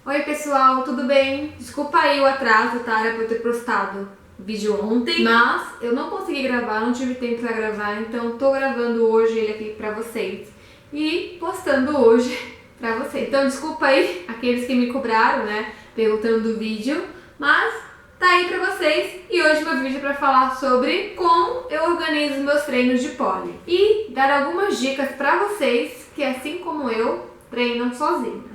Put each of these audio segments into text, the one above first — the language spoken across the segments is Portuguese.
Oi pessoal, tudo bem? Desculpa aí o atraso, tá? Era pra eu ter postado vídeo ontem, mas eu não consegui gravar, não tive tempo pra gravar, então tô gravando hoje ele aqui pra vocês e postando hoje pra vocês. Então desculpa aí aqueles que me cobraram, né, perguntando do vídeo, mas tá aí pra vocês e hoje meu vídeo é pra falar sobre como eu organizo meus treinos de pole e dar algumas dicas pra vocês que, assim como eu, treinam sozinhas.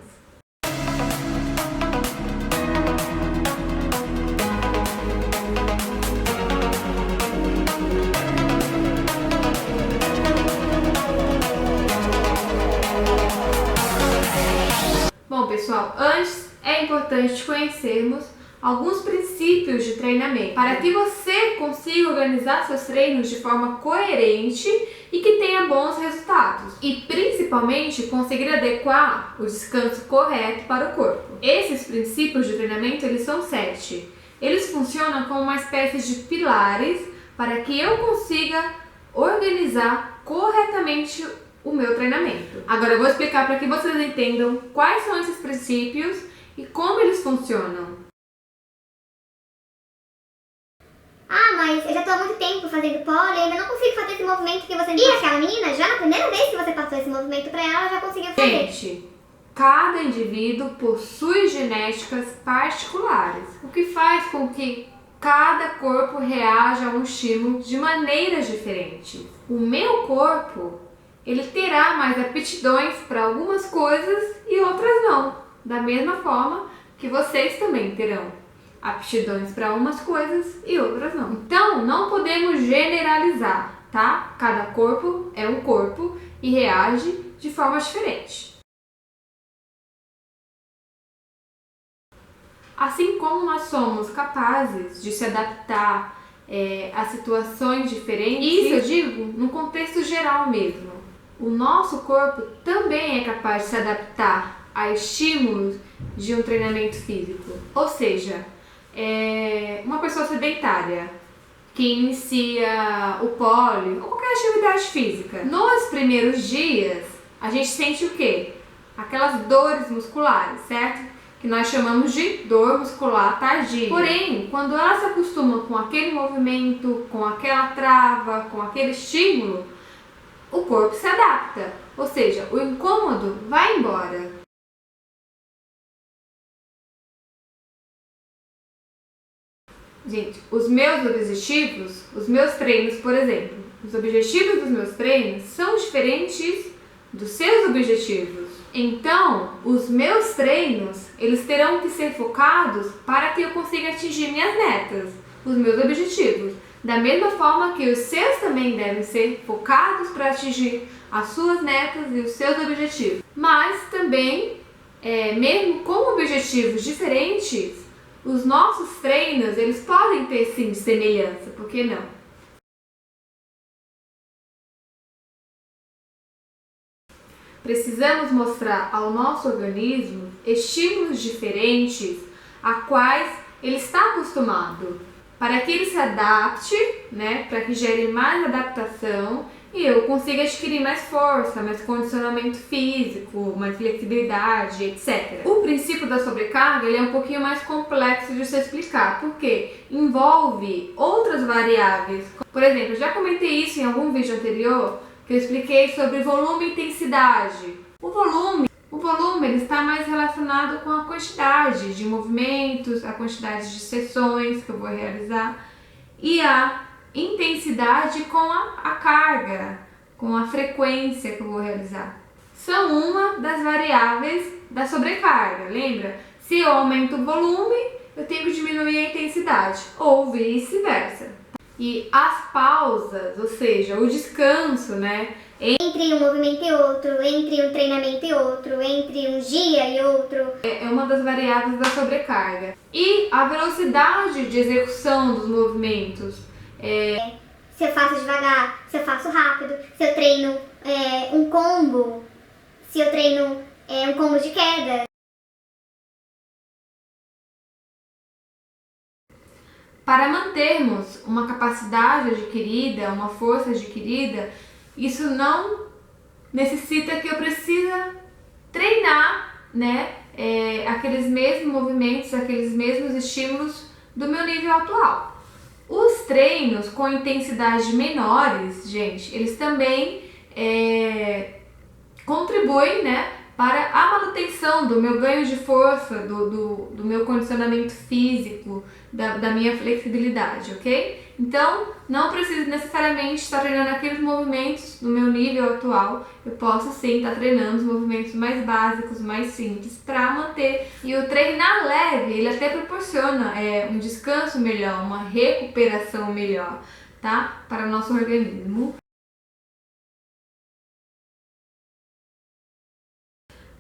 Bom pessoal, antes é importante conhecermos alguns princípios de treinamento para que você consiga organizar seus treinos de forma coerente e que tenha bons resultados e principalmente conseguir adequar o descanso correto para o corpo. Esses princípios de treinamento, eles são 7. Eles funcionam como uma espécie de pilares para que eu consiga organizar corretamente o meu treinamento. Agora eu vou explicar para que vocês entendam quais são esses princípios e como eles funcionam. Ah, mas eu já tô há muito tempo fazendo pole e ainda não consigo fazer esse movimento que você me passou. E aquela menina, já na primeira vez que você passou esse movimento pra ela, já conseguiu fazer. Gente, cada indivíduo possui genéticas particulares, o que faz com que cada corpo reaja a um estímulo de maneiras diferentes. O meu corpo, ele terá mais aptidões para algumas coisas e outras não. Da mesma forma que vocês também terão aptidões para umas coisas e outras não. Então, não podemos generalizar, tá? Cada corpo é um corpo e reage de forma diferente. Assim como nós somos capazes de se adaptar a situações diferentes, isso eu digo no contexto geral mesmo. O nosso corpo também é capaz de se adaptar a estímulos de um treinamento físico. Ou seja, uma pessoa sedentária que inicia o pole ou qualquer atividade física, nos primeiros dias a gente sente o quê? Aquelas dores musculares, certo? Que nós chamamos de dor muscular tardia. Porém, quando ela se acostuma com aquele movimento, com aquela trava, com aquele estímulo, o corpo se adapta, ou seja, o incômodo vai embora. Gente, os meus objetivos, os meus treinos, por exemplo, os objetivos dos meus treinos são diferentes dos seus objetivos. Então, os meus treinos, eles terão que ser focados para que eu consiga atingir minhas metas, os meus objetivos. Da mesma forma que os seus também devem ser focados para atingir as suas metas e os seus objetivos. Mas também, mesmo com objetivos diferentes, os nossos treinos, eles podem ter sim semelhança, por que não? Precisamos mostrar ao nosso organismo estímulos diferentes a quais ele está acostumado, para que ele se adapte, né, para que gere mais adaptação e eu consiga adquirir mais força, mais condicionamento físico, mais flexibilidade, etc. O princípio da sobrecarga, ele é um pouquinho mais complexo de se explicar, porque envolve outras variáveis. Por exemplo, eu já comentei isso em algum vídeo anterior, que eu expliquei sobre volume e intensidade. O volume ele está mais relacionado com a quantidade de movimentos, a quantidade de sessões que eu vou realizar e a intensidade com a carga, com a frequência que eu vou realizar. São uma das variáveis da sobrecarga, lembra? Se eu aumento o volume, eu tenho que diminuir a intensidade, ou vice-versa. E as pausas, ou seja, o descanso, né? Entre um movimento e outro, entre um treinamento e outro, entre um dia e outro. É uma das variáveis da sobrecarga. E a velocidade de execução dos movimentos. Se eu faço devagar, se eu faço rápido, se eu treino um combo, se eu treino um combo de queda. Para mantermos uma capacidade adquirida, uma força adquirida, isso não necessita que eu precisa treinar, né, aqueles mesmos movimentos, aqueles mesmos estímulos do meu nível atual. Os treinos com intensidade menores, gente, eles também contribuem, né, para a manutenção do meu ganho de força, do meu condicionamento físico, da minha flexibilidade, ok? Então, não preciso necessariamente estar treinando aqueles movimentos do meu nível atual. Eu posso sim estar treinando os movimentos mais básicos, mais simples, para manter. E o treinar leve, ele até proporciona um descanso melhor, uma recuperação melhor, tá? Para o nosso organismo.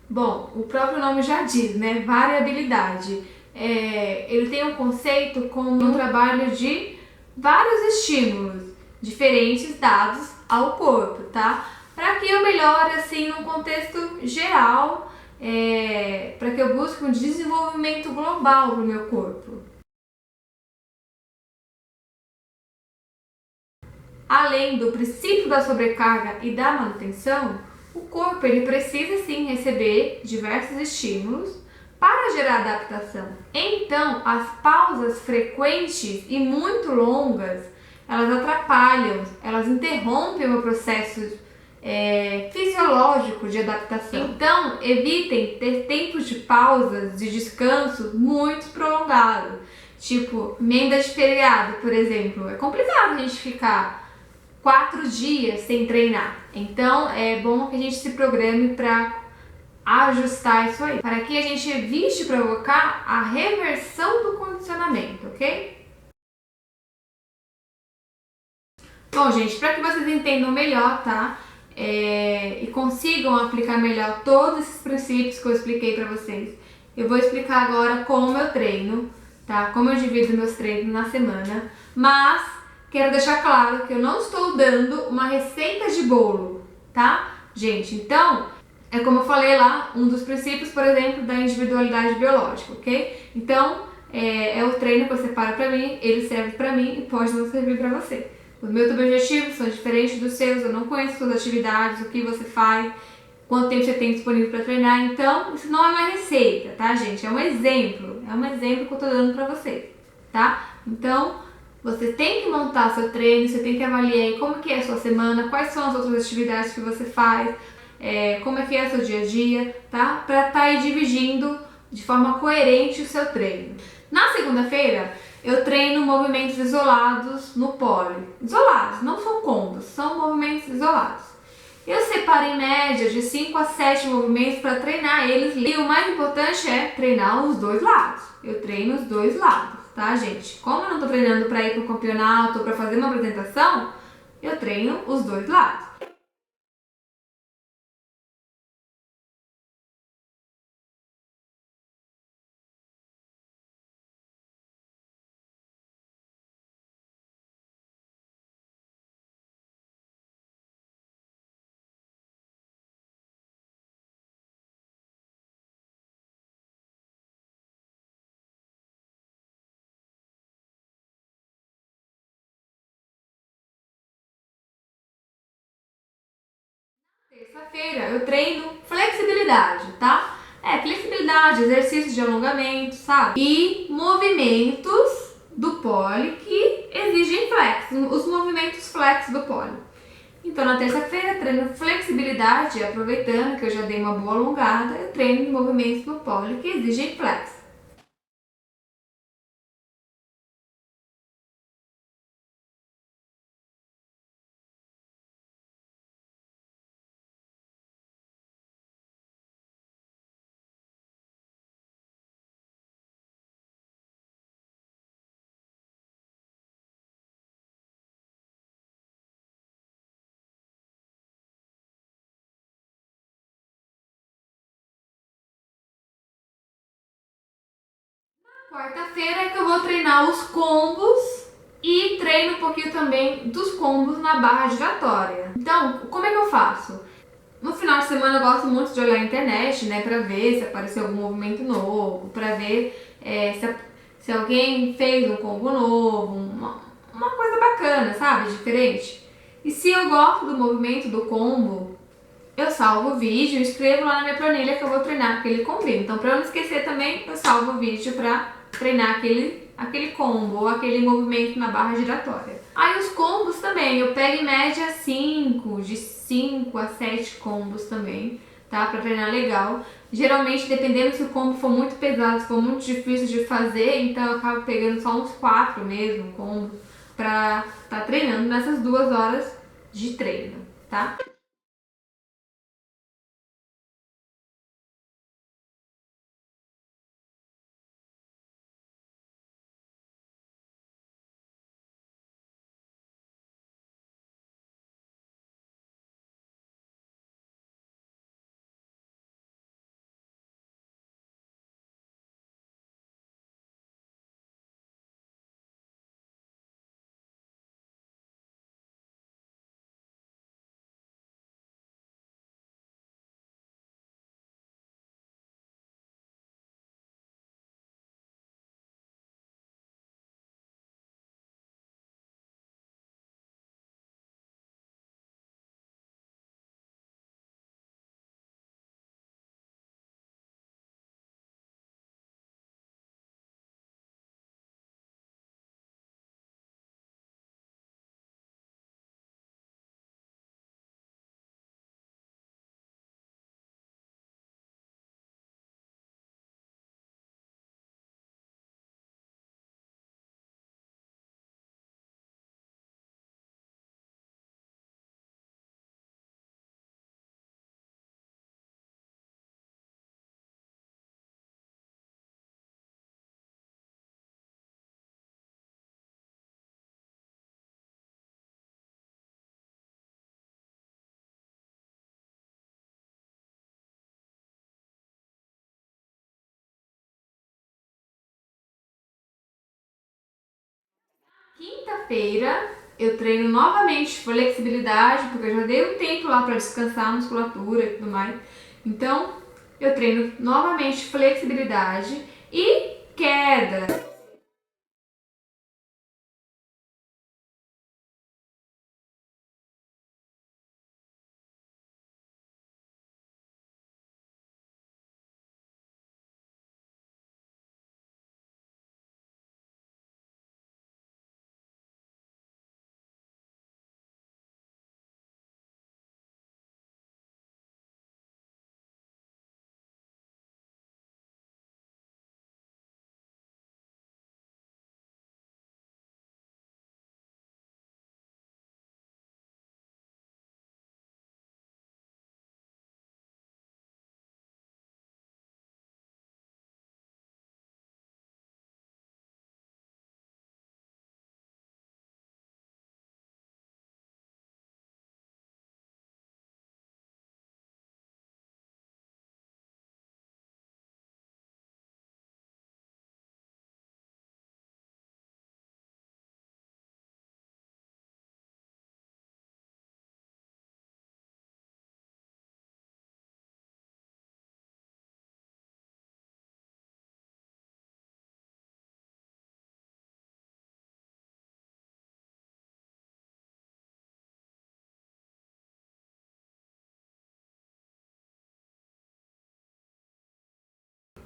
Bom, o próprio nome já diz, né? Variabilidade. Ele tem um conceito como um trabalho de vários estímulos diferentes dados ao corpo, tá? Para que eu melhore assim num contexto geral, para que eu busque um desenvolvimento global do meu corpo. Além do princípio da sobrecarga e da manutenção, o corpo ele precisa sim receber diversos estímulos para gerar adaptação. Então, as pausas frequentes e muito longas, elas atrapalham, elas interrompem o processo fisiológico de adaptação. Então, evitem ter tempos de pausas, de descanso muito prolongados. Tipo, emenda de feriado, por exemplo. É complicado a gente ficar 4 dias sem treinar. Então, é bom que a gente se programe para ajustar isso aí, para que a gente evite provocar a reversão do condicionamento, ok? Bom, gente, para que vocês entendam melhor, tá? E consigam aplicar melhor todos esses princípios que eu expliquei para vocês, eu vou explicar agora como eu treino, tá? Como eu divido meus treinos na semana, mas quero deixar claro que eu não estou dando uma receita de bolo, tá? Gente, então, é como eu falei lá, um dos princípios, por exemplo, da individualidade biológica, ok? Então, é o treino que eu separo pra mim, ele serve pra mim e pode não servir pra você. Os meus objetivos são diferentes dos seus, eu não conheço suas atividades, o que você faz, quanto tempo você tem disponível pra treinar, então, isso não é uma receita, tá, gente? É um exemplo que eu tô dando pra vocês, tá? Então, você tem que montar seu treino, você tem que avaliar aí como que é a sua semana, quais são as outras atividades que você faz, como é que é o seu dia a dia, tá? Pra estar aí dividindo de forma coerente o seu treino. Na segunda-feira, eu treino movimentos isolados no poly. Isolados, não são combos, são movimentos isolados. Eu separo em média de 5 a 7 movimentos para treinar eles. E o mais importante é treinar os dois lados. Eu treino os dois lados, tá, gente? Como eu não tô treinando para ir pro campeonato ou para fazer uma apresentação, eu treino os dois lados. Terça-feira eu treino flexibilidade, tá? Flexibilidade, exercícios de alongamento, sabe? E movimentos do poly que exigem flex, os movimentos flex do poly. Então na terça-feira eu treino flexibilidade, aproveitando que eu já dei uma boa alongada, eu treino movimentos do poly que exigem flex. Quarta-feira é que eu vou treinar os combos e treino um pouquinho também dos combos na barra giratória. Então, como é que eu faço? No final de semana eu gosto muito de olhar a internet, né, pra ver se apareceu algum movimento novo, pra ver se alguém fez um combo novo, uma coisa bacana, sabe, diferente. E se eu gosto do movimento do combo, eu salvo o vídeo e escrevo lá na minha planilha que eu vou treinar aquele combinho. Então, para eu não esquecer também, eu salvo o vídeo para treinar aquele combo ou aquele movimento na barra giratória. Aí os combos também, eu pego em média de 5 a 7 combos também, tá? Pra treinar legal. Geralmente, dependendo se o combo for muito pesado, se for muito difícil de fazer, então eu acabo pegando só uns 4 mesmo combos pra tá treinando nessas 2 horas de treino, tá? Quinta-feira eu treino novamente flexibilidade, porque eu já dei um tempo lá para descansar a musculatura e tudo mais. Então, eu treino novamente flexibilidade e queda.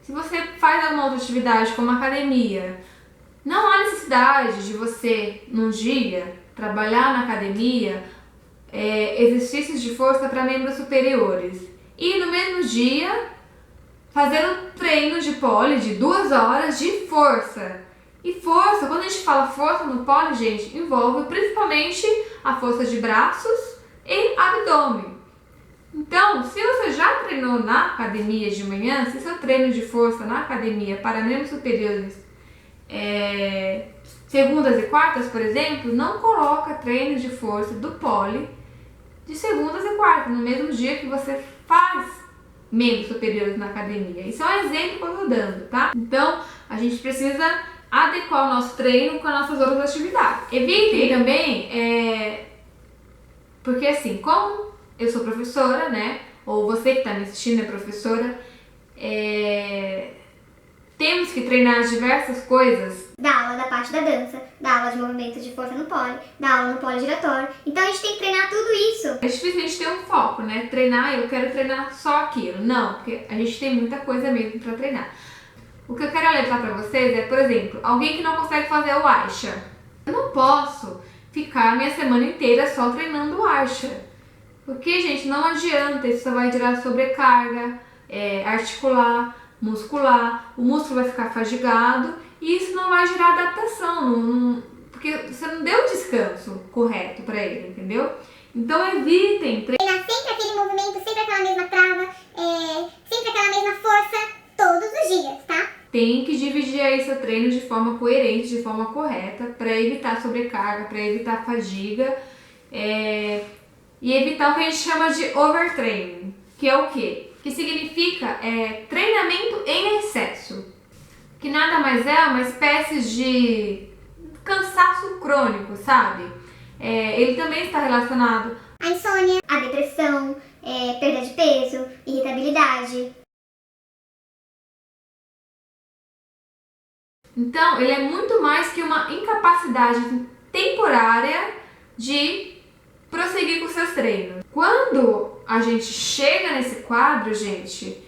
Se você faz alguma outra atividade como academia, não há necessidade de você, num dia, trabalhar na academia exercícios de força para membros superiores e no mesmo dia fazer um treino de pole de 2 horas de força. E força, quando a gente fala força no pole, gente, envolve principalmente a força de braços e abdômen. Então, se você já treinou na academia de manhã, se seu treino de força na academia para membros superiores segundas e quartas, por exemplo, não coloca treino de força do pole de segundas e quartas, no mesmo dia que você faz membros superiores na academia. Isso é um exemplo que eu estou dando, tá? Então, a gente precisa adequar o nosso treino com as nossas outras atividades. Evitem também, porque assim, como eu sou professora, né? Ou você que está me assistindo é professora, temos temos que treinar diversas coisas. Dá aula da parte da dança, dá aula de movimentos de força no pole, dá aula no pole giratório. Então a gente tem que treinar tudo isso. É difícil a gente ter um foco, né? Treinar, eu quero treinar só aquilo. Não, porque a gente tem muita coisa mesmo pra treinar. O que eu quero alertar pra vocês é, por exemplo, alguém que não consegue fazer o Aisha. Eu não posso ficar a minha semana inteira só treinando o Aisha. Porque, gente, não adianta, isso só vai gerar sobrecarga articular, muscular, o músculo vai ficar fadigado e isso não vai gerar adaptação, porque você não deu o descanso correto para ele, entendeu? Então evitem treinar sempre aquele movimento, sempre aquela mesma trava, sempre aquela mesma força, todos os dias, tá? Tem que dividir aí seu treino de forma coerente, de forma correta, para evitar sobrecarga, para evitar fadiga e evitar o que a gente chama de overtraining, que é o quê? Que significa treinamento em excesso, que nada mais é uma espécie de cansaço crônico, sabe? Ele também está relacionado à insônia, à depressão, perda de peso, irritabilidade. Então, ele é muito mais que uma incapacidade temporária de prosseguir com seus treinos. Quando a gente chega nesse quadro, gente,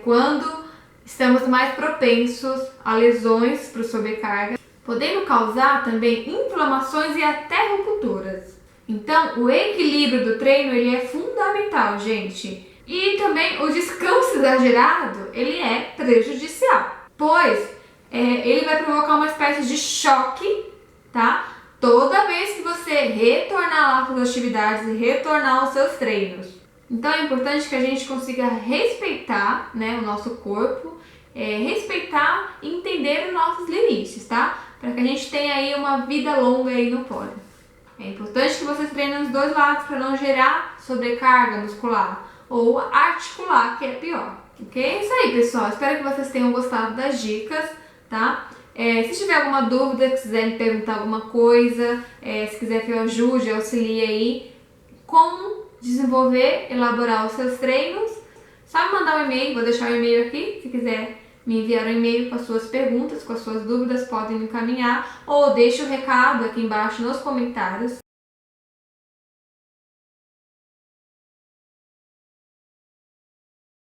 quando estamos mais propensos a lesões por sobrecarga, podendo causar também inflamações e até rupturas. Então, o equilíbrio do treino ele é fundamental, gente. E também o descanso exagerado, ele é prejudicial, pois ele vai provocar uma espécie de choque, tá? Toda vez que você retornar lá às suas atividades e retornar aos seus treinos. Então é importante que a gente consiga respeitar, né, o nosso corpo, respeitar e entender os nossos limites, tá? Para que a gente tenha aí uma vida longa aí no pole. É importante que vocês treinem os dois lados para não gerar sobrecarga muscular ou articular, que é pior. Ok? É isso aí, pessoal. Espero que vocês tenham gostado das dicas, tá? Se tiver alguma dúvida, quiser me perguntar alguma coisa, se quiser que eu ajude, auxilie aí como desenvolver, elaborar os seus treinos, só me mandar um e-mail, vou deixar o e-mail aqui, se quiser me enviar um e-mail com as suas perguntas, com as suas dúvidas, podem me encaminhar ou deixe o recado aqui embaixo nos comentários.